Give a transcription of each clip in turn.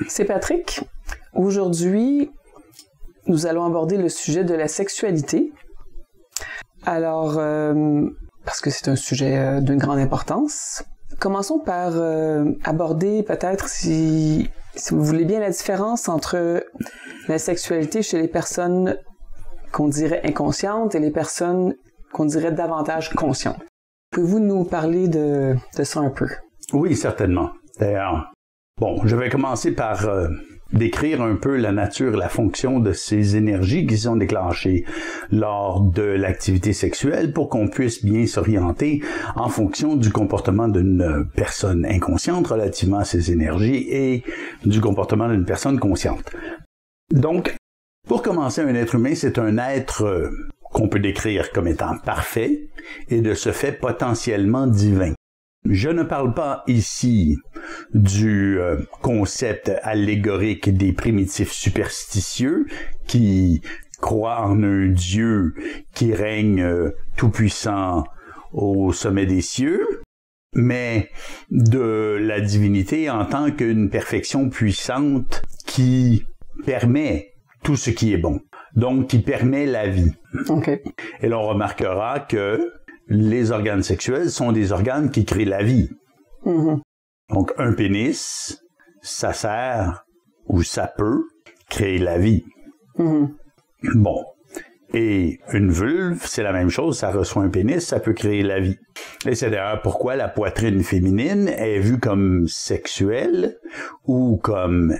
C'est Patrick. Aujourd'hui, nous allons aborder le sujet de la sexualité. Alors, parce que c'est un sujet d'une grande importance, commençons par aborder peut-être, si vous voulez bien, la différence entre la sexualité chez les personnes qu'on dirait inconscientes et les personnes qu'on dirait davantage conscientes. Pouvez-vous nous parler de ça un peu? Oui, certainement. D'ailleurs, je vais commencer par décrire un peu la nature, la fonction de ces énergies qui sont déclenchées lors de l'activité sexuelle pour qu'on puisse bien s'orienter en fonction du comportement d'une personne inconsciente relativement à ces énergies et du comportement d'une personne consciente. Donc, pour commencer, un être humain, c'est un être qu'on peut décrire comme étant parfait et de ce fait potentiellement divin. Je ne parle pas ici du concept allégorique des primitifs superstitieux qui croient en un Dieu qui règne tout-puissant au sommet des cieux, mais de la divinité en tant qu'une perfection puissante qui permet tout ce qui est bon, donc qui permet la vie. Okay. Et l'on remarquera que les organes sexuels sont des organes qui créent la vie. Mm-hmm. Donc, un pénis, ça sert ou ça peut créer la vie. Mm-hmm. Bon. Et une vulve, c'est la même chose, ça reçoit un pénis, ça peut créer la vie. Et c'est d'ailleurs pourquoi la poitrine féminine est vue comme sexuelle ou comme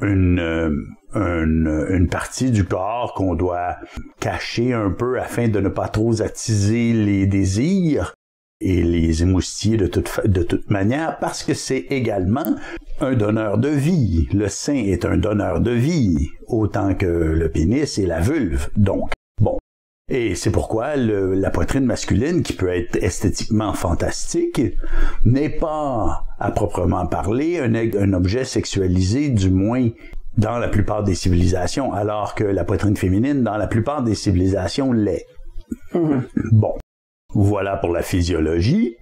une partie du corps qu'on doit cacher un peu afin de ne pas trop attiser les désirs et les émoustiller de toute manière, parce que c'est également un donneur de vie. Le sein est un donneur de vie, autant que le pénis et la vulve. Donc, et c'est pourquoi la poitrine masculine, qui peut être esthétiquement fantastique, n'est pas, à proprement parler, un objet sexualisé, du moins dans la plupart des civilisations, alors que la poitrine féminine, dans la plupart des civilisations, l'est. Mm-hmm. Voilà pour la physiologie.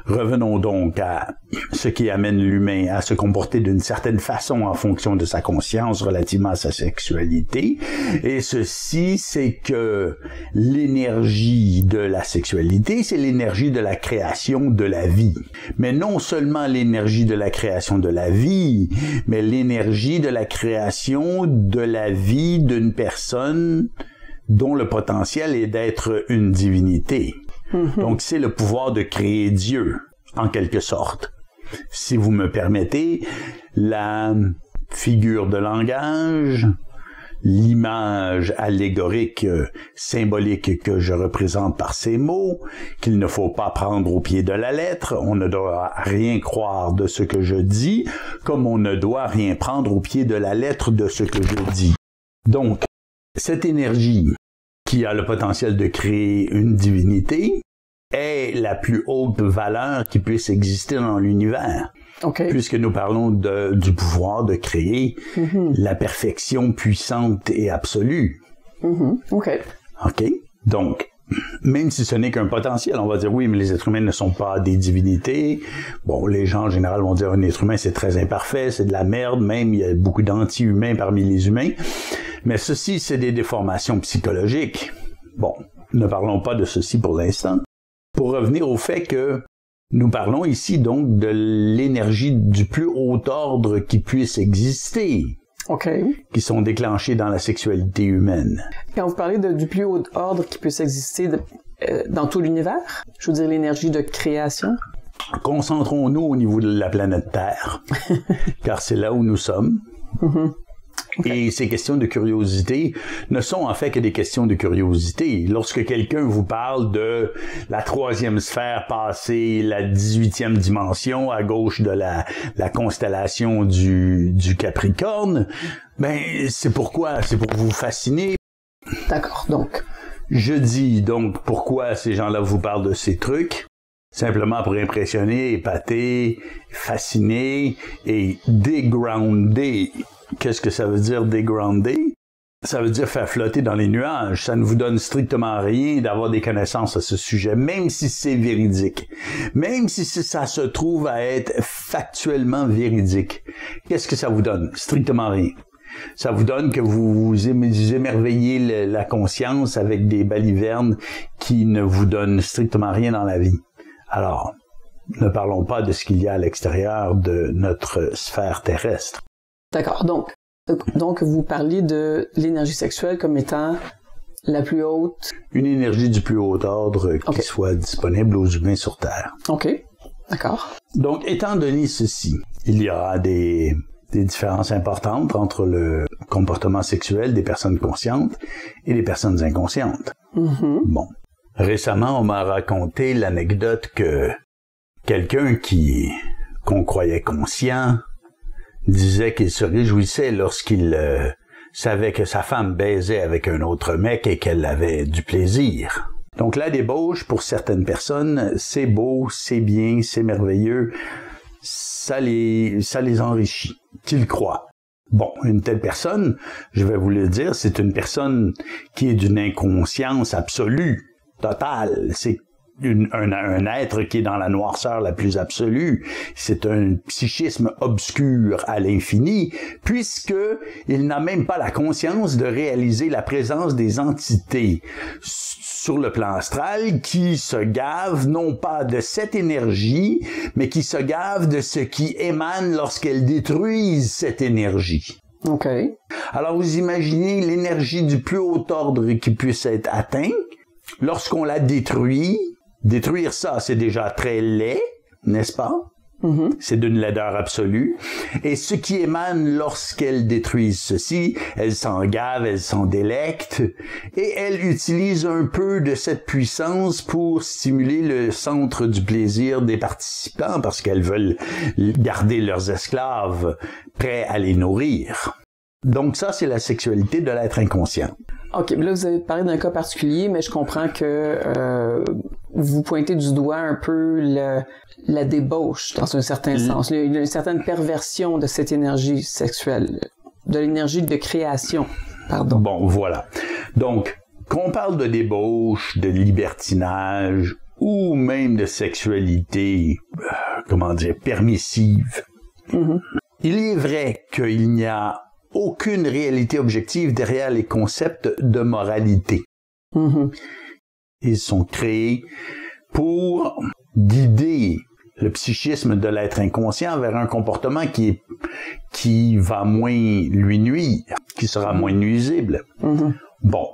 Revenons donc à ce qui amène l'humain à se comporter d'une certaine façon en fonction de sa conscience relativement à sa sexualité. Et ceci, c'est que l'énergie de la sexualité, c'est l'énergie de la création de la vie. Mais non seulement l'énergie de la création de la vie, mais l'énergie de la création de la vie d'une personne dont le potentiel est d'être une divinité. Donc, c'est le pouvoir de créer Dieu, en quelque sorte. Si vous me permettez, la figure de langage, l'image allégorique, symbolique que je représente par ces mots, qu'il ne faut pas prendre au pied de la lettre, on ne doit rien croire de ce que je dis, comme on ne doit rien prendre au pied de la lettre de ce que je dis. Donc, cette énergie qui a le potentiel de créer une divinité, est la plus haute valeur qui puisse exister dans l'univers. Okay. Puisque nous parlons du pouvoir de créer la perfection puissante et absolue. OK. Donc, même si ce n'est qu'un potentiel, on va dire oui, mais les êtres humains ne sont pas des divinités. Les gens en général vont dire un être humain c'est très imparfait, c'est de la merde, même il y a beaucoup d'anti-humains parmi les humains. Mais ceci, c'est des déformations psychologiques. Ne parlons pas de ceci pour l'instant. Pour revenir au fait que nous parlons ici donc de l'énergie du plus haut ordre qui puisse exister. Qui sont déclenchées dans la sexualité humaine. Quand vous parlez du plus haut ordre qui puisse exister dans tout l'univers, je veux dire l'énergie de création. Concentrons-nous au niveau de la planète Terre, car c'est là où nous sommes. Et ces questions de curiosité ne sont en fait que des questions de curiosité. Lorsque quelqu'un vous parle de la 3e sphère passée la 18e dimension à gauche de la constellation du Capricorne, c'est pourquoi? C'est pour vous fasciner. D'accord, donc. Je dis donc pourquoi ces gens-là vous parlent de ces trucs. Simplement pour impressionner, épater, fasciner et dégrounder. Qu'est-ce que ça veut dire dégrounder? Ça veut dire faire flotter dans les nuages. Ça ne vous donne strictement rien d'avoir des connaissances à ce sujet, même si c'est véridique. Même si ça se trouve à être factuellement véridique. Qu'est-ce que ça vous donne? Strictement rien. Ça vous donne que vous émerveillez la conscience avec des balivernes qui ne vous donnent strictement rien dans la vie. Alors, ne parlons pas de ce qu'il y a à l'extérieur de notre sphère terrestre. D'accord. Donc, vous parliez de l'énergie sexuelle comme étant la plus haute. Une énergie du plus haut ordre qui soit disponible aux humains sur Terre. OK. D'accord. Donc, étant donné ceci, il y aura des différences importantes entre le comportement sexuel des personnes conscientes et des personnes inconscientes. Mm-hmm. Bon. Récemment, on m'a raconté l'anecdote que quelqu'un qu'on croyait conscient disait qu'il se réjouissait lorsqu'il savait que sa femme baisait avec un autre mec et qu'elle avait du plaisir. Donc la débauche, pour certaines personnes, c'est beau, c'est bien, c'est merveilleux, ça les enrichit, qu'ils croient. Bon, une telle personne, je vais vous le dire, c'est une personne qui est d'une inconscience absolue, totale. C'est un être qui est dans la noirceur la plus absolue. C'est un psychisme obscur à l'infini, puisque il n'a même pas la conscience de réaliser la présence des entités sur le plan astral qui se gavent non pas de cette énergie, mais qui se gavent de ce qui émane lorsqu'elles détruisent cette énergie. OK. Alors vous imaginez l'énergie du plus haut ordre qui puisse être atteinte lorsqu'on la détruit. Détruire ça, c'est déjà très laid, n'est-ce pas? Mm-hmm. C'est d'une laideur absolue. Et ce qui émane lorsqu'elles détruisent ceci, elles s'en gavent, elles s'en délectent, et elles utilisent un peu de cette puissance pour stimuler le centre du plaisir des participants, parce qu'elles veulent garder leurs esclaves prêts à les nourrir. Donc ça, c'est la sexualité de l'être inconscient. OK, là, vous avez parlé d'un cas particulier, mais je comprends que vous pointez du doigt un peu la débauche, dans un certain sens. Il y a une certaine perversion de cette énergie sexuelle, de l'énergie de création, pardon. Bon, voilà. Donc, qu'on parle de débauche, de libertinage, ou même de sexualité, permissive, mm-hmm. Il est vrai qu'il n'y a aucune réalité objective derrière les concepts de moralité. Mm-hmm. Ils sont créés pour guider le psychisme de l'être inconscient vers un comportement qui va moins lui nuire, qui sera moins nuisible. Mm-hmm. Bon.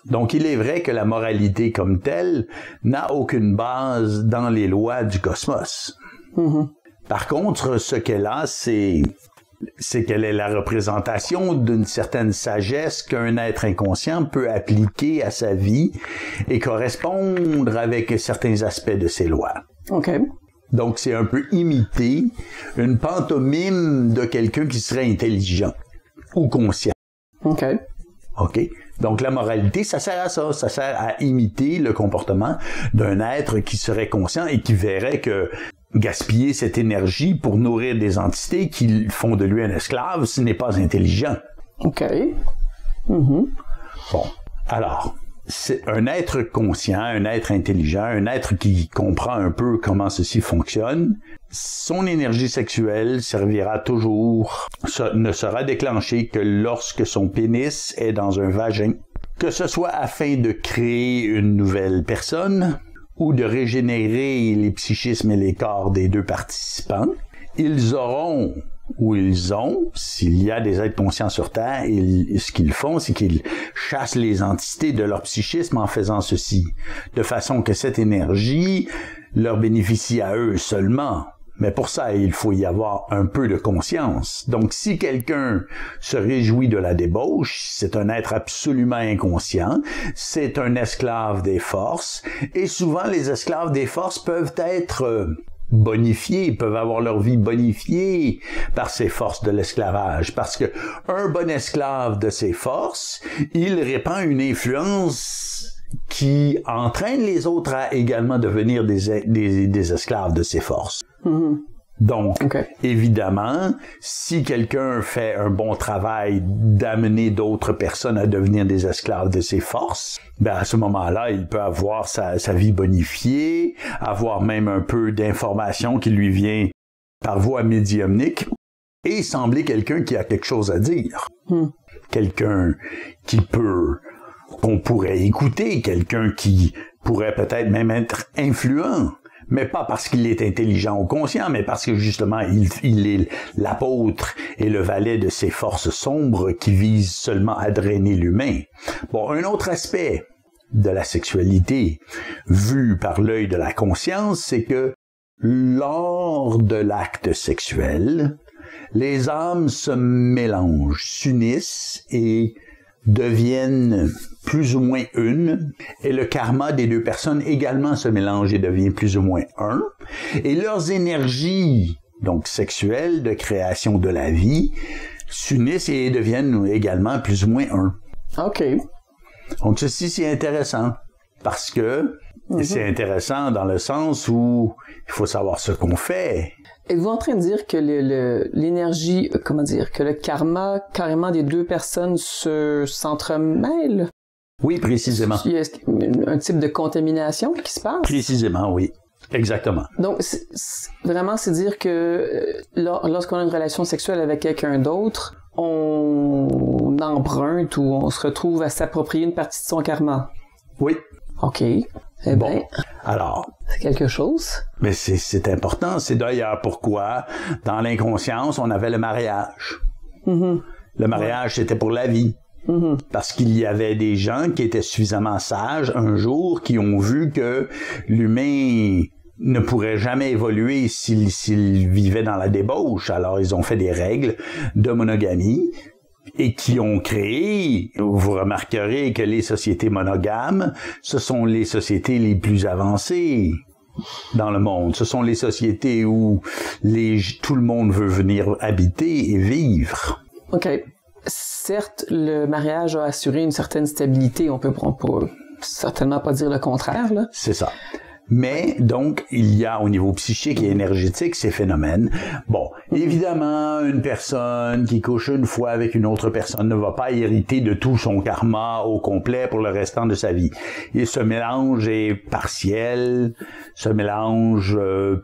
Donc, il est vrai que la moralité comme telle n'a aucune base dans les lois du cosmos. Mm-hmm. Par contre, ce qu'elle a, c'est qu'elle est la représentation d'une certaine sagesse qu'un être inconscient peut appliquer à sa vie et correspondre avec certains aspects de ses lois. OK. Donc, c'est un peu imiter une pantomime de quelqu'un qui serait intelligent ou conscient. OK. OK? Donc, la moralité, ça sert à ça. Ça sert à imiter le comportement d'un être qui serait conscient et qui verrait que gaspiller cette énergie pour nourrir des entités qui font de lui un esclave, ce n'est pas intelligent. OK. Mm-hmm. Bon. Alors, c'est un être conscient, un être intelligent, un être qui comprend un peu comment ceci fonctionne. Son énergie sexuelle servira toujours, ne sera déclenchée que lorsque son pénis est dans un vagin, que ce soit afin de créer une nouvelle personne ou de régénérer les psychismes et les corps des deux participants. Ils auront, ou ils ont, s'il y a des êtres conscients sur Terre, ce qu'ils font, c'est qu'ils chassent les entités de leur psychisme en faisant ceci, de façon que cette énergie leur bénéficie à eux seulement. Mais pour ça, il faut y avoir un peu de conscience. Donc, si quelqu'un se réjouit de la débauche, c'est un être absolument inconscient, c'est un esclave des forces, et souvent les esclaves des forces peuvent être bonifiés, peuvent avoir leur vie bonifiée par ces forces de l'esclavage, parce que un bon esclave de ces forces, il répand une influence qui entraîne les autres à également devenir des esclaves de ces forces. Mm-hmm. Donc, évidemment, si quelqu'un fait un bon travail d'amener d'autres personnes à devenir des esclaves de ses forces, ben à ce moment-là, il peut avoir sa vie bonifiée, avoir même un peu d'informations qui lui vient par voie médiumnique et sembler quelqu'un qui a quelque chose à dire. Quelqu'un qu'on pourrait écouter, quelqu'un qui pourrait peut-être même être influent. Mais pas parce qu'il est intelligent ou conscient, mais parce que justement, il est l'apôtre et le valet de ces forces sombres qui visent seulement à drainer l'humain. Bon, un autre aspect de la sexualité, vu par l'œil de la conscience, c'est que lors de l'acte sexuel, les âmes se mélangent, s'unissent et deviennent plus ou moins une, et le karma des deux personnes également se mélange et devient plus ou moins un, et leurs énergies, donc sexuelles, de création de la vie, s'unissent et deviennent également plus ou moins un. OK. Donc ceci, c'est intéressant, parce que c'est intéressant dans le sens où il faut savoir ce qu'on fait. Êtes-vous en train de dire que l'énergie, que le karma carrément des deux personnes s'entremêle? Oui, précisément. Il y a un type de contamination qui se passe? Précisément, oui. Exactement. Donc, vraiment, c'est dire que lorsqu'on a une relation sexuelle avec quelqu'un d'autre, on emprunte ou on se retrouve à s'approprier une partie de son karma. Oui. OK. Bon, alors... C'est quelque chose. Mais c'est important. C'est d'ailleurs pourquoi, dans l'inconscience, on avait le mariage. Le mariage, c'était pour la vie. Parce qu'il y avait des gens qui étaient suffisamment sages un jour, qui ont vu que l'humain ne pourrait jamais évoluer s'il vivait dans la débauche. Alors, ils ont fait des règles de monogamie et qui ont créé, vous remarquerez que les sociétés monogames, ce sont les sociétés les plus avancées dans le monde. Ce sont les sociétés où tout le monde veut venir habiter et vivre. OK. Certes, le mariage a assuré une certaine stabilité, on peut certainement pas dire le contraire, là. C'est ça. Mais, donc, il y a au niveau psychique et énergétique ces phénomènes. Bon, évidemment, une personne qui couche une fois avec une autre personne ne va pas hériter de tout son karma au complet pour le restant de sa vie. Et ce mélange est partiel, ce mélange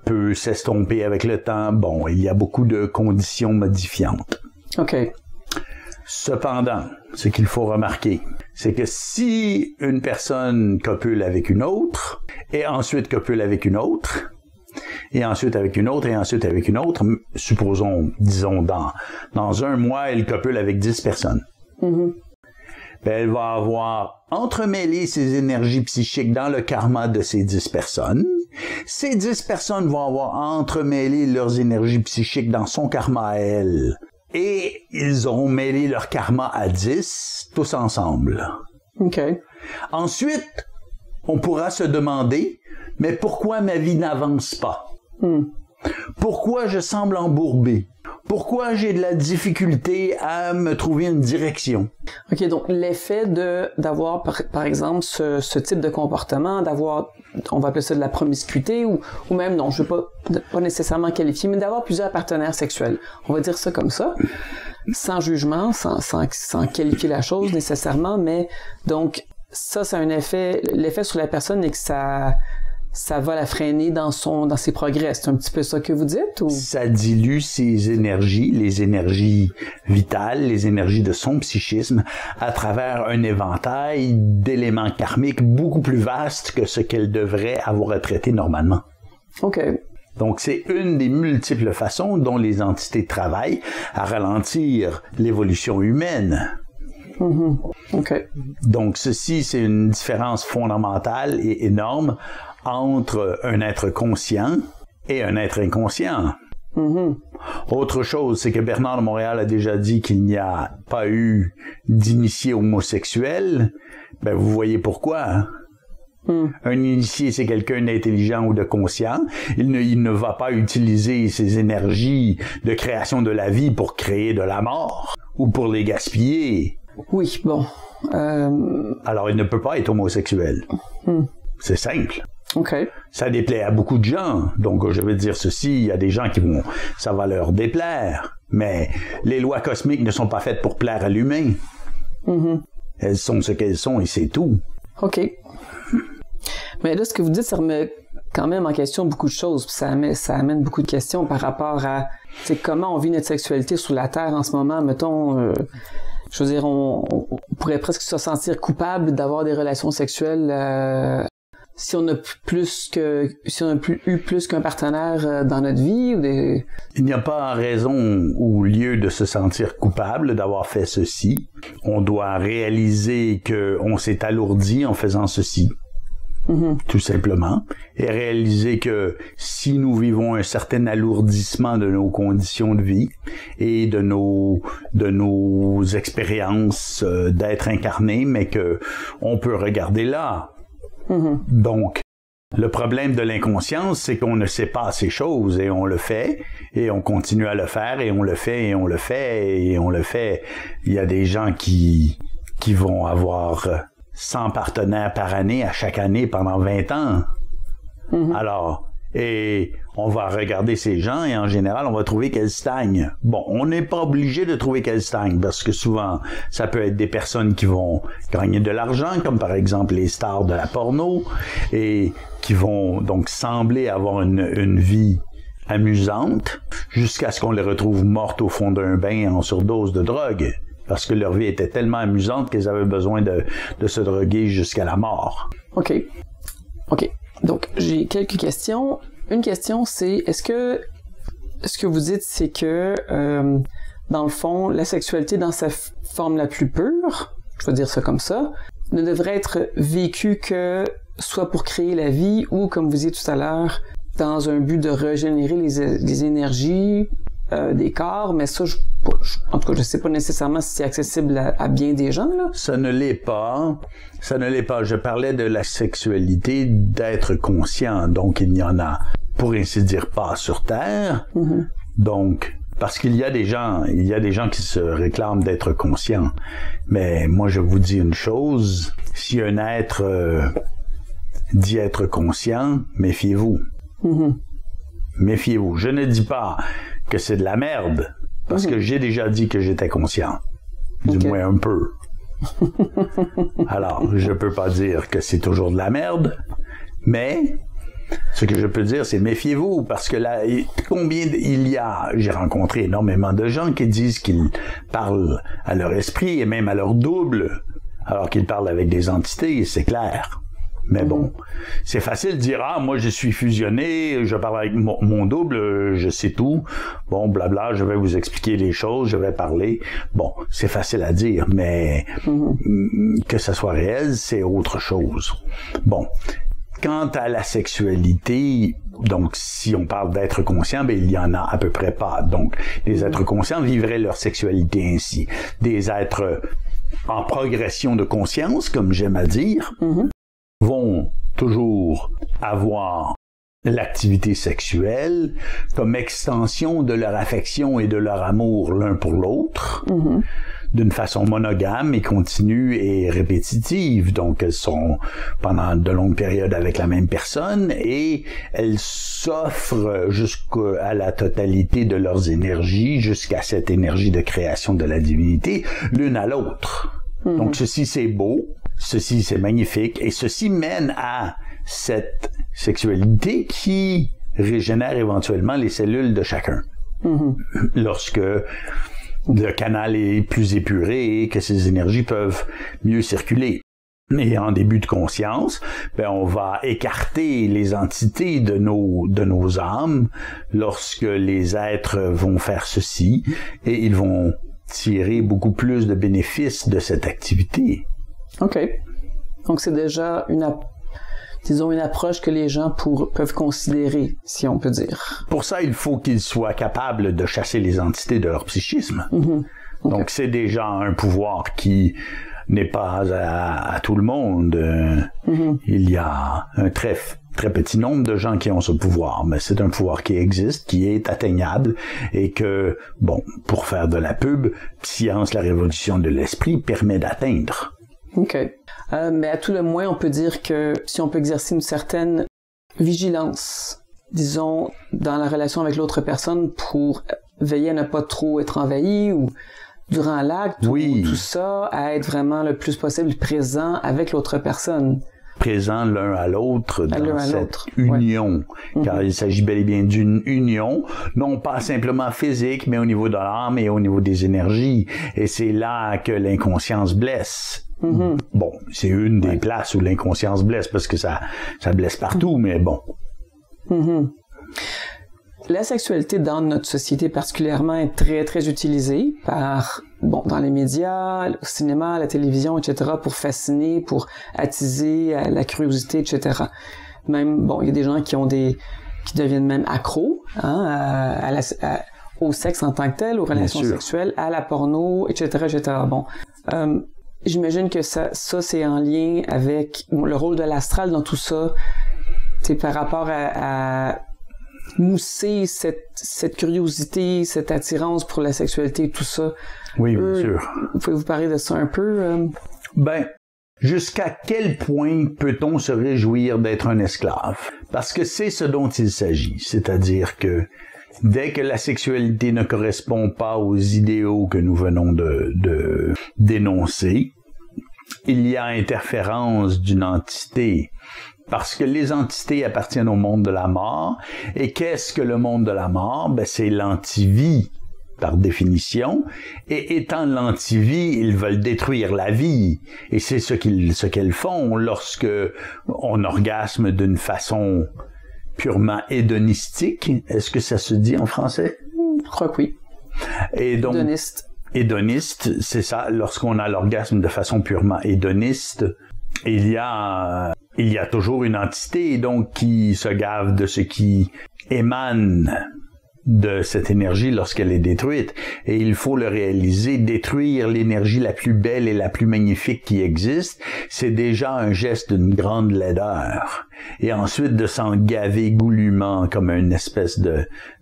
peut s'estomper avec le temps. Bon, il y a beaucoup de conditions modifiantes. OK. Cependant, ce qu'il faut remarquer, c'est que si une personne copule avec une autre, et ensuite copule avec une autre, et ensuite avec une autre, et ensuite avec une autre, supposons, disons, dans un mois, elle copule avec 10 personnes. Ben, elle va avoir entremêlé ses énergies psychiques dans le karma de ces 10 personnes. Ces 10 personnes vont avoir entremêlé leurs énergies psychiques dans son karma à elle. Et ils auront mêlé leur karma à 10, tous ensemble. OK. Ensuite, on pourra se demander, mais pourquoi ma vie n'avance pas? Pourquoi je semble embourbé? Pourquoi j'ai de la difficulté à me trouver une direction? OK, donc l'effet d'avoir, par exemple, ce type de comportement, d'avoir, on va appeler ça de la promiscuité, ou même, non, je ne veux pas nécessairement qualifier, mais d'avoir plusieurs partenaires sexuels. On va dire ça comme ça, sans jugement, sans qualifier la chose nécessairement, mais donc, ça a un effet, l'effet sur la personne est que ça va la freiner dans ses progrès. C'est un petit peu ça que vous dites? Ou? Ça dilue ses énergies, les énergies vitales, les énergies de son psychisme, à travers un éventail d'éléments karmiques beaucoup plus vaste que ce qu'elle devrait avoir à traiter normalement. OK. Donc, c'est une des multiples façons dont les entités travaillent à ralentir l'évolution humaine. OK. Donc, ceci, c'est une différence fondamentale et énorme entre un être conscient et un être inconscient. Autre chose, c'est que Bernard de Montréal a déjà dit qu'il n'y a pas eu d'initié homosexuel. Ben, vous voyez pourquoi, hein? Un initié, c'est quelqu'un d'intelligent ou de conscient. Il ne va pas utiliser ses énergies de création de la vie pour créer de la mort ou pour les gaspiller. Oui, bon. Alors, il ne peut pas être homosexuel. C'est simple. OK. Ça déplaît à beaucoup de gens. Donc, je veux dire ceci, il y a des gens ça va leur déplaire. Mais les lois cosmiques ne sont pas faites pour plaire à l'humain. Mm-hmm. Elles sont ce qu'elles sont et c'est tout. OK. Mais là, ce que vous dites, ça remet quand même en question beaucoup de choses. Puis ça amène beaucoup de questions par rapport à comment on vit notre sexualité sur la Terre en ce moment. Mettons, je veux dire, on pourrait presque se sentir coupable d'avoir des relations sexuelles si on a eu plus qu'un partenaire dans notre vie. Il n'y a pas raison ou lieu de se sentir coupable d'avoir fait ceci. On doit réaliser qu'on s'est alourdi en faisant ceci. Mm-hmm. Tout simplement, et réaliser que si nous vivons un certain alourdissement de nos conditions de vie et de nos expériences d'être incarné, mais que on peut regarder là. Mm-hmm. Donc, le problème de l'inconscience, c'est qu'on ne sait pas ces choses et on le fait et on continue à le faire et on le fait et on le fait et on le fait. Il y a des gens qui vont avoir 100 partenaires par année à chaque année pendant 20 ans. Mm-hmm. Alors, et on va regarder ces gens et en général, on va trouver qu'elles stagnent. Bon, on n'est pas obligé de trouver qu'elles stagnent parce que souvent, ça peut être des personnes qui vont gagner de l'argent, comme par exemple les stars de la porno, et qui vont donc sembler avoir une vie amusante jusqu'à ce qu'on les retrouve mortes au fond d'un bain en surdose de drogue. Parce que leur vie était tellement amusante qu'ils avaient besoin de se droguer jusqu'à la mort. OK. Donc, j'ai quelques questions. Une question, c'est, est-ce que vous dites, c'est que, dans le fond, la sexualité dans sa forme la plus pure, je vais dire ça comme ça, ne devrait être vécue que soit pour créer la vie ou, comme vous disiez tout à l'heure, dans un but de régénérer les énergies des corps, mais ça, en tout cas, je sais pas nécessairement si c'est accessible à bien des gens, là. Ça ne l'est pas. Je parlais de la sexualité d'être conscient. Donc, il n'y en a, pour ainsi dire, pas sur Terre. Mm-hmm. Donc, parce qu'il y a des gens qui se réclament d'être conscients. Mais moi, je vous dis une chose. Si un être dit être conscient, méfiez-vous. Mm-hmm. Méfiez-vous. Je ne dis pas que c'est de la merde, parce que j'ai déjà dit que j'étais conscient. Du moins un peu. Alors, je peux pas dire que c'est toujours de la merde, mais ce que je peux dire, c'est méfiez-vous, parce que là, j'ai rencontré énormément de gens qui disent qu'ils parlent à leur esprit et même à leur double, alors qu'ils parlent avec des entités, c'est clair. Mais bon, c'est facile de dire, moi je suis fusionné, je parle avec mon double, je sais tout. Bon, blabla, je vais vous expliquer les choses, je vais parler. Bon, c'est facile à dire, mais que ça soit réel, c'est autre chose. Bon, quant à la sexualité, donc si on parle d'être conscient, ben il y en a à peu près pas. Donc, les êtres conscients vivraient leur sexualité ainsi. Des êtres en progression de conscience, comme j'aime à dire, vont toujours avoir l'activité sexuelle comme extension de leur affection et de leur amour l'un pour l'autre, d'une façon monogame et continue et répétitive. Donc, elles sont pendant de longues périodes avec la même personne et elles s'offrent jusqu'à la totalité de leurs énergies, jusqu'à cette énergie de création de la divinité, l'une à l'autre. Donc, ceci, c'est beau. Ceci, c'est magnifique, et ceci mène à cette sexualité qui régénère éventuellement les cellules de chacun. Lorsque le canal est plus épuré et que ces énergies peuvent mieux circuler. Et en début de conscience, on va écarter les entités de nos âmes lorsque les êtres vont faire ceci, et ils vont tirer beaucoup plus de bénéfices de cette activité. OK. Donc, c'est déjà une approche que les gens peuvent considérer, si on peut dire. Pour ça, il faut qu'ils soient capables de chasser les entités de leur psychisme. Okay. Donc, c'est déjà un pouvoir qui n'est pas à tout le monde. Il y a un très petit nombre de gens qui ont ce pouvoir, mais c'est un pouvoir qui existe, qui est atteignable, et que, pour faire de la pub, Science, la révolution de l'esprit permet d'atteindre. OK. Mais à tout le moins, on peut dire que si on peut exercer une certaine vigilance, disons, dans la relation avec l'autre personne pour veiller à ne pas trop être envahi ou durant l'acte oui. ou tout ça, à être vraiment le plus possible présent avec l'autre personne. Présent l'un à l'autre dans cette union, ouais. car il s'agit bel et bien d'une union, non pas simplement physique, mais au niveau de l'âme et au niveau des énergies. Et c'est là que l'inconscience blesse. Mm-hmm. Bon, c'est une des places où l'inconscience blesse, parce que ça blesse partout, mais bon. Mm-hmm. La sexualité dans notre société particulièrement est très, très utilisée dans les médias, au cinéma, à la télévision, etc., pour fasciner, pour attiser la curiosité, etc. Même, il y a des gens qui deviennent même accros, au sexe en tant que tel, aux relations sexuelles, à la porno, etc., etc. Bon. J'imagine que ça c'est en lien avec le rôle de l'astral dans tout ça. C'est par rapport à mousser cette curiosité, cette attirance pour la sexualité, tout ça. Oui, bien sûr. Pouvez-vous parler de ça un peu? Jusqu'à quel point peut-on se réjouir d'être un esclave? Parce que c'est ce dont il s'agit. C'est-à-dire que dès que la sexualité ne correspond pas aux idéaux que nous venons de dénoncer, il y a interférence d'une entité. Parce que les entités appartiennent au monde de la mort. Et qu'est-ce que le monde de la mort? C'est l'antivie, par définition. Et étant l'antivie, ils veulent détruire la vie. Et c'est ce qu'elles font lorsque on orgasme d'une façon purement hédonistique. Est-ce que ça se dit en français? Je crois que oui. Et donc, hédoniste, c'est ça. Lorsqu'on a l'orgasme de façon purement hédoniste, il y a toujours une entité donc qui se gave de ce qui émane de cette énergie lorsqu'elle est détruite. Et il faut le réaliser, détruire l'énergie la plus belle et la plus magnifique qui existe, c'est déjà un geste d'une grande laideur. Et ensuite de s'en gaver goulûment comme une espèce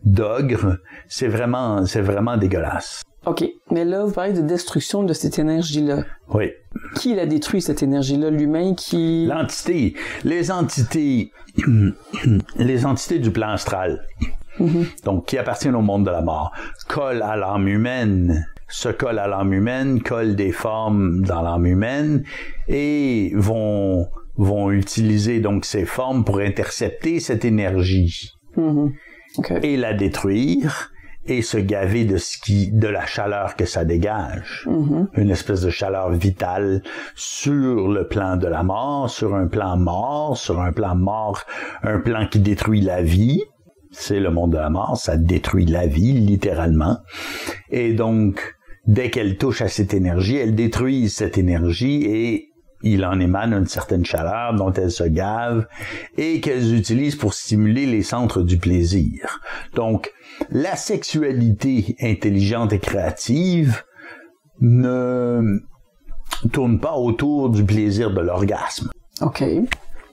d'ogre, c'est vraiment dégueulasse. OK. Mais là, vous parlez de destruction de cette énergie-là. Oui. Qui l'a détruit, cette énergie-là? L'humain qui... L'entité. Les entités du plan astral. Mm-hmm. Donc, qui appartiennent au monde de la mort, collent à l'âme humaine, collent des formes dans l'âme humaine et vont utiliser donc ces formes pour intercepter cette énergie. Mm-hmm. Okay. Et la détruire et se gaver de la chaleur que ça dégage. Mm-hmm. Une espèce de chaleur vitale sur le plan de la mort, sur un plan mort, un plan qui détruit la vie. C'est le monde de la mort, ça détruit la vie, littéralement. Et donc, dès qu'elle touche à cette énergie, elle détruit cette énergie et il en émane une certaine chaleur dont elles se gavent et qu'elles utilisent pour stimuler les centres du plaisir. Donc, la sexualité intelligente et créative ne tourne pas autour du plaisir de l'orgasme. OK.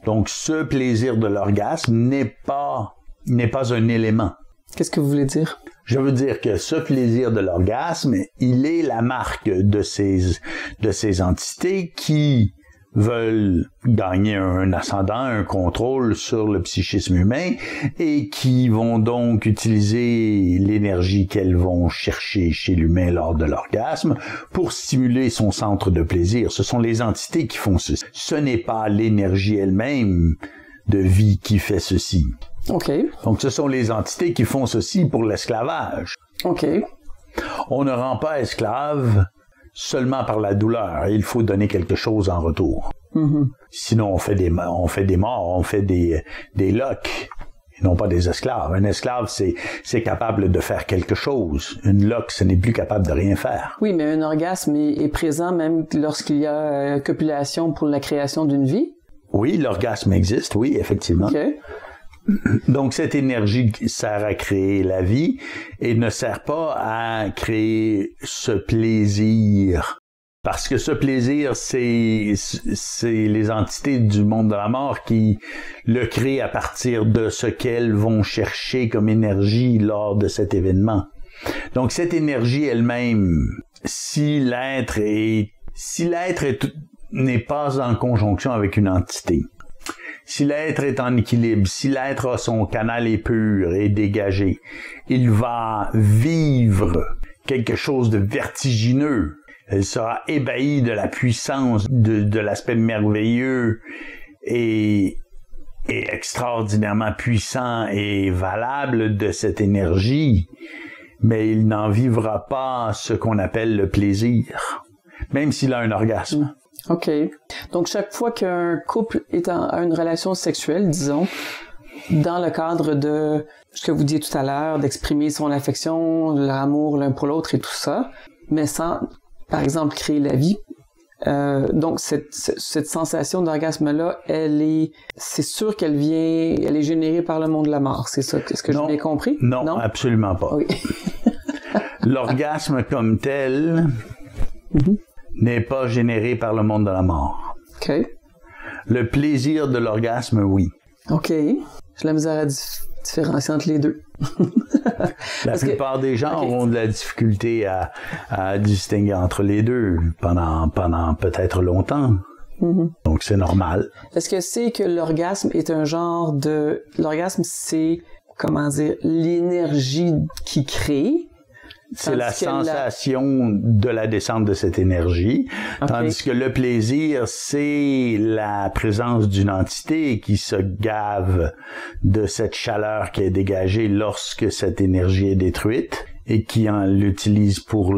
Donc, ce plaisir de l'orgasme n'est pas un élément. Qu'est-ce que vous voulez dire? Je veux dire que ce plaisir de l'orgasme, il est la marque de ces entités qui veulent gagner un ascendant, un contrôle sur le psychisme humain et qui vont donc utiliser l'énergie qu'elles vont chercher chez l'humain lors de l'orgasme pour stimuler son centre de plaisir. Ce sont les entités qui font ceci. Ce n'est pas l'énergie elle-même de vie qui fait ceci. OK. Donc, ce sont les entités qui font ceci pour l'esclavage. OK. On ne rend pas esclave seulement par la douleur. Il faut donner quelque chose en retour. Mm-hmm. Sinon, on fait des morts, on fait des loques, et non pas des esclaves. Un esclave, c'est capable de faire quelque chose. Une loque, ce n'est plus capable de rien faire. Oui, mais un orgasme est présent même lorsqu'il y a copulation pour la création d'une vie? Oui, l'orgasme existe, oui, effectivement. OK. Donc, cette énergie sert à créer la vie et ne sert pas à créer ce plaisir. Parce que ce plaisir, c'est les entités du monde de la mort qui le créent à partir de ce qu'elles vont chercher comme énergie lors de cet événement. Donc, cette énergie elle-même, si l'être n'est pas en conjonction avec une entité, Si l'être est en équilibre, si l'être a son canal est pur et dégagé, il va vivre quelque chose de vertigineux. Elle sera ébahie de la puissance, de l'aspect merveilleux et extraordinairement puissant et valable de cette énergie, mais il n'en vivra pas ce qu'on appelle le plaisir, même s'il a un orgasme. OK. Donc, chaque fois qu'un couple est a une relation sexuelle, disons, dans le cadre de ce que vous disiez tout à l'heure, d'exprimer son affection, l'amour l'un pour l'autre et tout ça, mais sans, par exemple, créer la vie, donc cette sensation d'orgasme-là, c'est sûr qu'elle est générée par le monde de la mort. C'est ça, est-ce que j'ai bien compris? Non, absolument pas. Oui. L'orgasme comme tel n'est pas généré par le monde de la mort. OK. Le plaisir de l'orgasme, oui. OK. J'ai la misère à différencier entre les deux. La plupart des gens auront de la difficulté à distinguer entre les deux pendant peut-être longtemps. Donc, c'est normal. Est-ce que c'est que l'orgasme est un genre de... L'orgasme, c'est, comment dire, l'énergie qui crée? C'est la sensation de la descente de cette énergie, tandis que le plaisir, c'est la présence d'une entité qui se gave de cette chaleur qui est dégagée lorsque cette énergie est détruite et qui l'utilise pour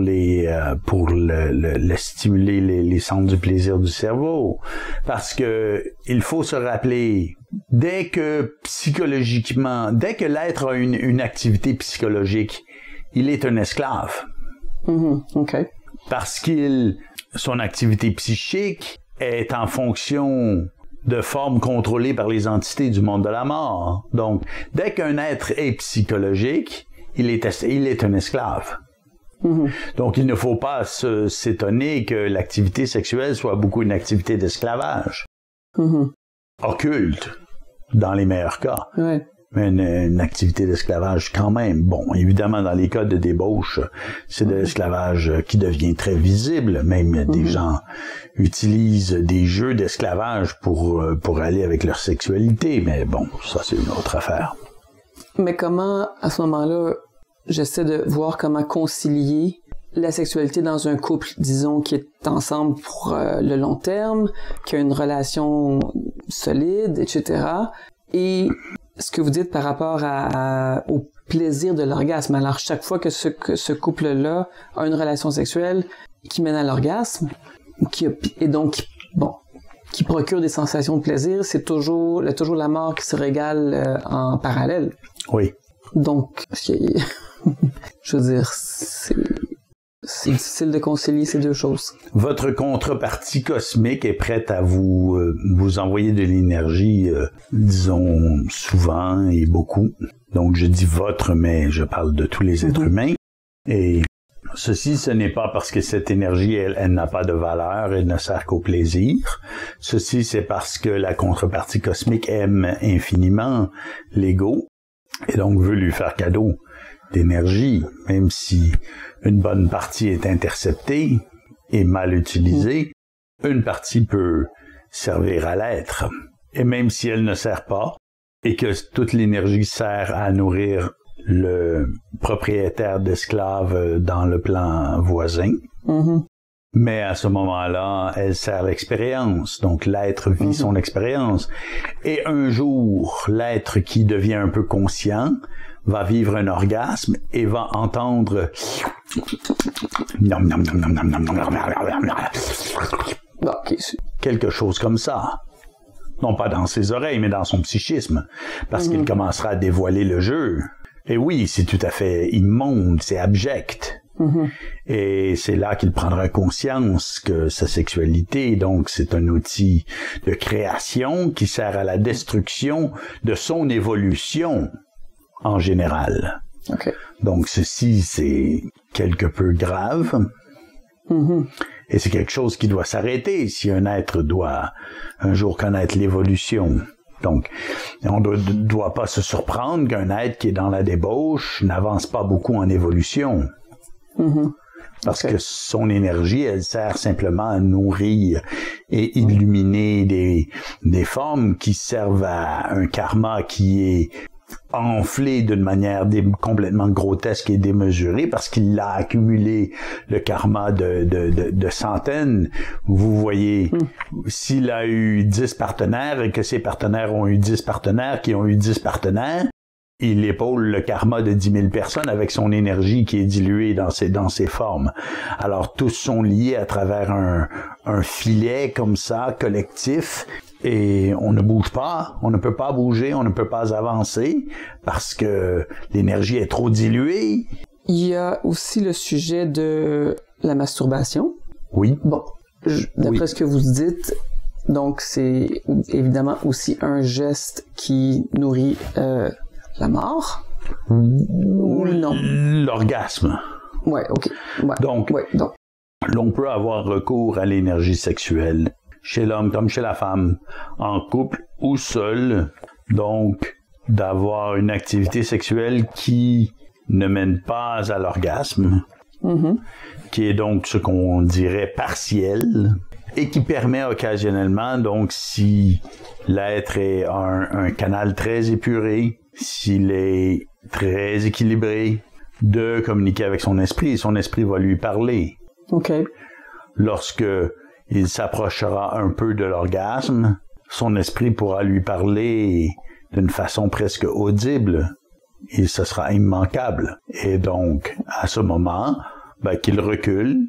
stimuler les centres du plaisir du cerveau. Parce que il faut se rappeler, dès que l'être a une activité psychologique, il est un esclave. OK. Parce son activité psychique est en fonction de formes contrôlées par les entités du monde de la mort. Donc, dès qu'un être est psychologique, il est un esclave. Donc, il ne faut pas s'étonner que l'activité sexuelle soit beaucoup une activité d'esclavage. Occulte, dans les meilleurs cas. Ouais. Mais une activité d'esclavage quand même. Bon, évidemment, dans les cas de débauche, c'est de l'esclavage qui devient très visible. Même des gens utilisent des jeux d'esclavage pour aller avec leur sexualité. Mais bon, ça, c'est une autre affaire. Mais comment, à ce moment-là, j'essaie de voir comment concilier la sexualité dans un couple, disons, qui est ensemble pour le long terme, qui a une relation solide, etc., et ce que vous dites par rapport au plaisir de l'orgasme. Alors, chaque fois que ce couple-là a une relation sexuelle qui mène à l'orgasme, qui procure des sensations de plaisir, c'est toujours la mort qui se régale en parallèle. Oui. Donc, je veux dire, c'est difficile de concilier ces deux choses. Votre contrepartie cosmique est prête à vous envoyer de l'énergie, disons, souvent et beaucoup. Donc, je dis votre, mais je parle de tous les êtres humains. Et ceci, ce n'est pas parce que cette énergie, elle n'a pas de valeur, elle ne sert qu'au plaisir. Ceci, c'est parce que la contrepartie cosmique aime infiniment l'ego et donc veut lui faire cadeau d'énergie, même si une bonne partie est interceptée et mal utilisée, une partie peut servir à l'être. Et même si elle ne sert pas, et que toute l'énergie sert à nourrir le propriétaire d'esclaves dans le plan voisin, mais à ce moment-là, elle sert l'expérience. Donc l'être vit son expérience. Et un jour, l'être qui devient un peu conscient va vivre un orgasme et va entendre quelque chose comme ça. Non pas dans ses oreilles, mais dans son psychisme. Parce qu'il commencera à dévoiler le jeu. Et oui, c'est tout à fait immonde, c'est abject. Et c'est là qu'il prendra conscience que sa sexualité, donc, c'est un outil de création qui sert à la destruction de son évolution en général. Okay. Donc, ceci, c'est quelque peu grave. Et c'est quelque chose qui doit s'arrêter si un être doit un jour connaître l'évolution. Donc, on ne doit pas se surprendre qu'un être qui est dans la débauche n'avance pas beaucoup en évolution. Parce que son énergie, elle sert simplement à nourrir et illuminer des formes qui servent à un karma qui est enflé d'une manière complètement grotesque et démesurée parce qu'il a accumulé le karma de centaines. Vous voyez, s'il a eu 10 partenaires et que ses partenaires ont eu 10 partenaires qui ont eu 10 partenaires, il épaule le karma de 10 000 personnes avec son énergie qui est diluée dans ses formes. Alors, tous sont liés à travers un filet comme ça, collectif, et on ne bouge pas, on ne peut pas bouger, on ne peut pas avancer parce que l'énergie est trop diluée. Il y a aussi le sujet de la masturbation. Oui. Bon, d'après ce que vous dites, donc c'est évidemment aussi un geste qui nourrit la mort ou non? L'orgasme. Ouais, ok. Ouais. Donc, l'on peut avoir recours à l'énergie sexuelle chez l'homme comme chez la femme, en couple ou seul. Donc, d'avoir une activité sexuelle qui ne mène pas à l'orgasme, qui est donc ce qu'on dirait partiel, et qui permet occasionnellement, donc, si l'être est un canal très épuré, s'il est très équilibré, de communiquer avec son esprit. Son esprit va lui parler. OK. Lorsque il s'approchera un peu de l'orgasme, son esprit pourra lui parler d'une façon presque audible et ce sera immanquable. Et donc, à ce moment, qu'il recule,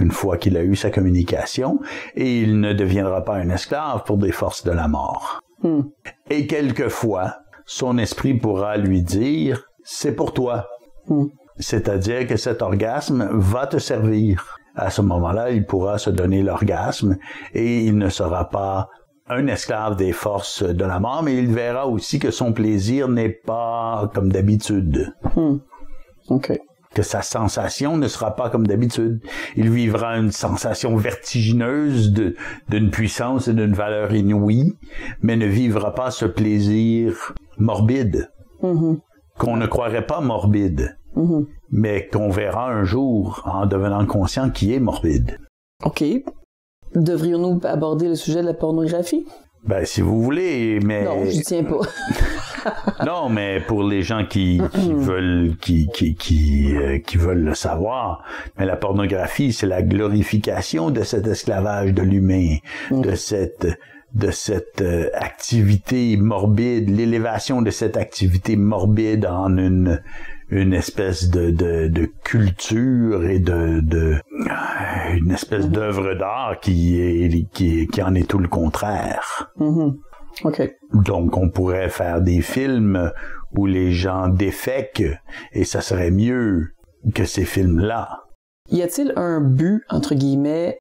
une fois qu'il a eu sa communication, et il ne deviendra pas un esclave pour des forces de la mort. Et quelquefois, son esprit pourra lui dire « c'est pour toi ». C'est-à-dire que cet orgasme va te servir. À ce moment-là, il pourra se donner l'orgasme et il ne sera pas un esclave des forces de la mort, mais il verra aussi que son plaisir n'est pas comme d'habitude. OK. Que sa sensation ne sera pas comme d'habitude. Il vivra une sensation vertigineuse d'une puissance et d'une valeur inouïe, mais ne vivra pas ce plaisir morbide, qu'on ne croirait pas morbide, mais qu'on verra un jour en devenant conscient qui est morbide. OK. Devrions-nous aborder le sujet de la pornographie? Si vous voulez, mais... Non, je tiens pas. Non, mais pour les gens qui veulent le savoir, mais la pornographie, c'est la glorification de cet esclavage de l'humain, de cette activité morbide, l'élévation de cette activité morbide en une espèce de culture et une espèce d'œuvre d'art qui en est tout le contraire. OK. Donc, on pourrait faire des films où les gens défèquent et ça serait mieux que ces films-là. Y a-t-il un but, entre guillemets,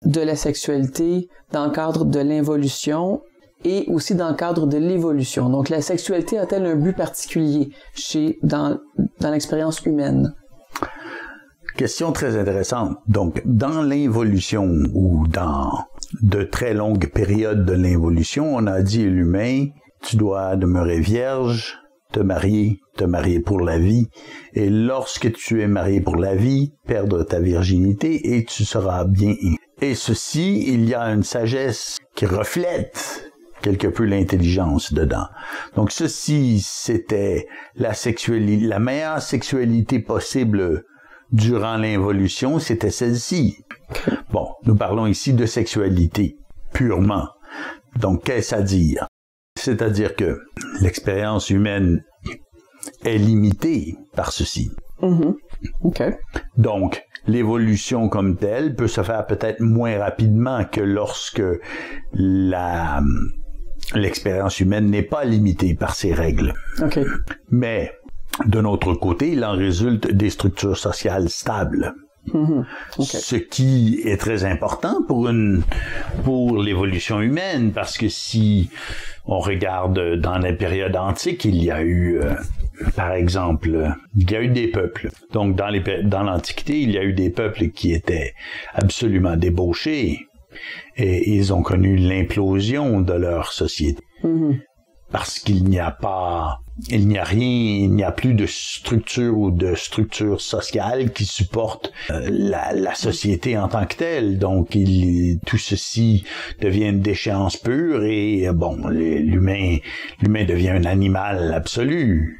de la sexualité dans le cadre de l'involution et aussi dans le cadre de l'évolution? Donc, la sexualité a-t-elle un but particulier dans l'expérience humaine? Question très intéressante. Donc, dans l'involution ou dans de très longues périodes de l'involution, on a dit à l'humain, tu dois demeurer vierge, te marier pour la vie, et lorsque tu es marié pour la vie, perdre ta virginité et tu seras bien. Et ceci, il y a une sagesse qui reflète quelque peu l'intelligence dedans. Donc ceci, c'était la meilleure sexualité possible durant l'involution, c'était celle-ci. Bon, nous parlons ici de sexualité, purement. Donc, qu'est-ce à dire? C'est-à-dire que l'expérience humaine est limitée par ceci. OK. Donc, l'évolution comme telle peut se faire peut-être moins rapidement que lorsque l'expérience humaine n'est pas limitée par ces règles. OK. Mais, d'un autre côté, il en résulte des structures sociales stables. Okay. Ce qui est très important pour l'évolution humaine, parce que si on regarde dans la période antique, il y a eu, par exemple, il y a eu des peuples. Donc, dans l'Antiquité, il y a eu des peuples qui étaient absolument débauchés et ils ont connu l'implosion de leur société. parce qu'il n'y a plus de structure ou de structure sociale qui supporte la société en tant que telle. Donc, tout ceci devient une déchéance pure et l'humain devient un animal absolu.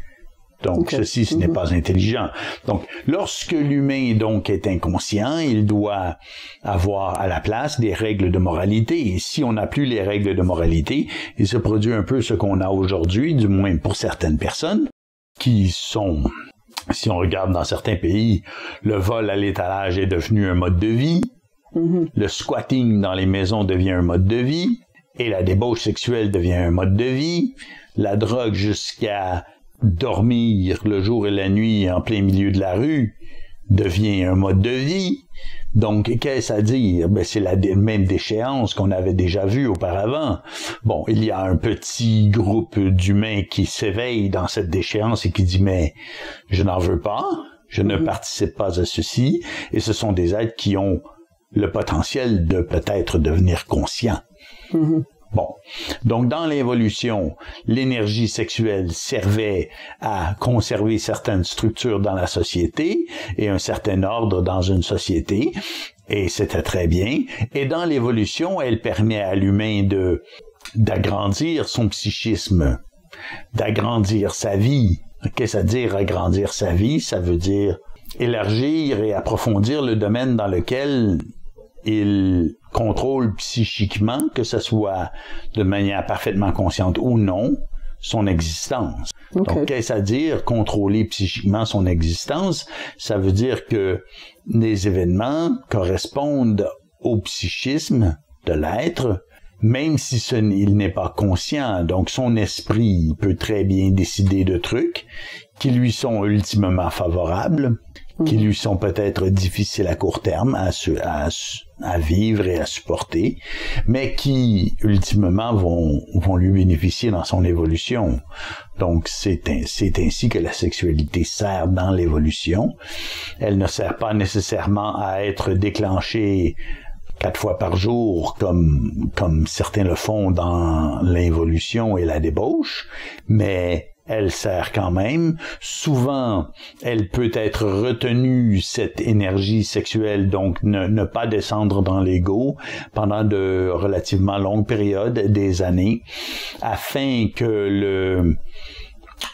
Donc, ceci, ce n'est pas intelligent. Donc, lorsque l'humain, donc, est inconscient, il doit avoir à la place des règles de moralité. Et si on n'a plus les règles de moralité, il se produit un peu ce qu'on a aujourd'hui, du moins pour certaines personnes, qui sont, si on regarde dans certains pays, le vol à l'étalage est devenu un mode de vie, le squatting dans les maisons devient un mode de vie, et la débauche sexuelle devient un mode de vie, la drogue jusqu'à dormir le jour et la nuit en plein milieu de la rue devient un mode de vie. Donc, qu'est-ce à dire? C'est la même déchéance qu'on avait déjà vue auparavant. Bon, il y a un petit groupe d'humains qui s'éveille dans cette déchéance et qui dit, mais je n'en veux pas, je ne participe pas à ceci, et ce sont des êtres qui ont le potentiel de peut-être devenir conscients. Bon, donc dans l'évolution, l'énergie sexuelle servait à conserver certaines structures dans la société et un certain ordre dans une société, et c'était très bien. Et dans l'évolution, elle permet à l'humain d'agrandir son psychisme, d'agrandir sa vie. Qu'est-ce à dire agrandir sa vie? Ça veut dire élargir et approfondir le domaine dans lequel il contrôle psychiquement, que ce soit de manière parfaitement consciente ou non, son existence. Donc, qu'est-ce à dire contrôler psychiquement son existence? Ça veut dire que les événements correspondent au psychisme de l'être, même si il n'est pas conscient. Donc, son esprit peut très bien décider de trucs qui lui sont ultimement favorables, qui lui sont peut-être difficiles à court terme à vivre et à supporter, mais qui, ultimement, vont lui bénéficier dans son évolution. Donc, c'est ainsi que la sexualité sert dans l'évolution. Elle ne sert pas nécessairement à être déclenchée 4 fois par jour, comme certains le font dans l'involution et la débauche, mais elle sert quand même. Souvent, elle peut être retenue, cette énergie sexuelle, donc ne pas descendre dans l'ego pendant de relativement longues périodes, des années, afin que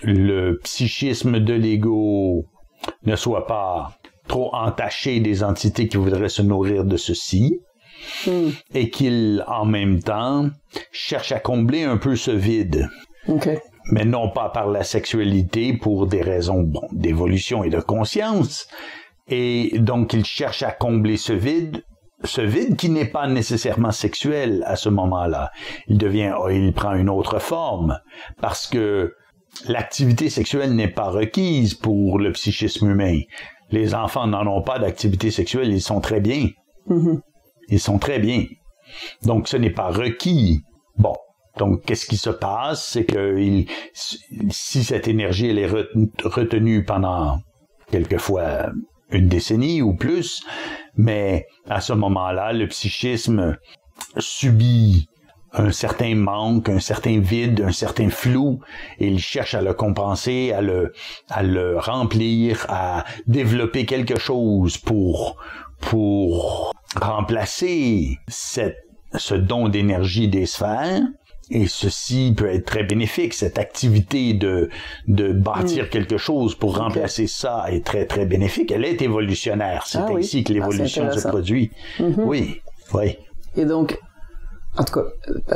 le psychisme de l'ego ne soit pas trop entaché des entités qui voudraient se nourrir de ceci, et qu'il, en même temps, cherche à combler un peu ce vide. Mais non pas par la sexualité, pour des raisons d'évolution et de conscience. Et donc, il cherche à combler ce vide qui n'est pas nécessairement sexuel à ce moment-là. Il prend une autre forme, parce que l'activité sexuelle n'est pas requise pour le psychisme humain. Les enfants n'en ont pas d'activité sexuelle, ils sont très bien. Ils sont très bien. Donc, ce n'est pas requis. Bon. Donc, qu'est-ce qui se passe? C'est que si cette énergie elle est retenue pendant quelquefois une décennie ou plus, mais à ce moment-là, le psychisme subit un certain manque, un certain vide, un certain flou, et il cherche à le compenser, à le remplir, à développer quelque chose pour remplacer ce don d'énergie des sphères. Et ceci peut être très bénéfique. Cette activité de bâtir quelque chose pour remplacer ça est très, très bénéfique. Elle est évolutionnaire. C'est ainsi que l'évolution se produit. Oui. Et donc, en tout cas,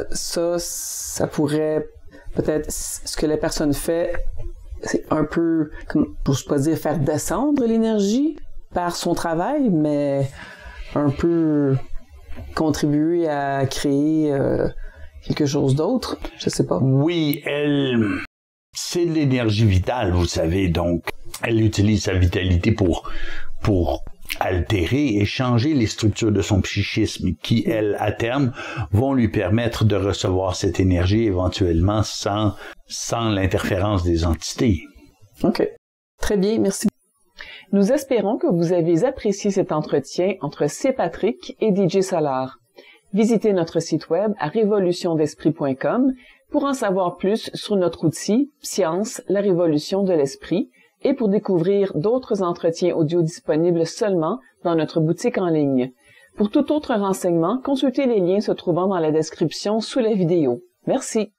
ça pourrait peut-être, ce que la personne fait, c'est un peu, comme, je ne pas dire faire descendre l'énergie par son travail, mais un peu contribuer à créer quelque chose d'autre, je sais pas. Oui, c'est de l'énergie vitale, vous savez, donc elle utilise sa vitalité pour altérer et changer les structures de son psychisme qui, elles, à terme, vont lui permettre de recevoir cette énergie éventuellement sans l'interférence des entités. OK. Très bien, merci. Nous espérons que vous avez apprécié cet entretien entre C. Patrick et DJ Solar. Visitez notre site web à révolutiondesprit.com pour en savoir plus sur notre outil Science, la révolution de l'esprit et pour découvrir d'autres entretiens audio disponibles seulement dans notre boutique en ligne. Pour tout autre renseignement, consultez les liens se trouvant dans la description sous la vidéo. Merci.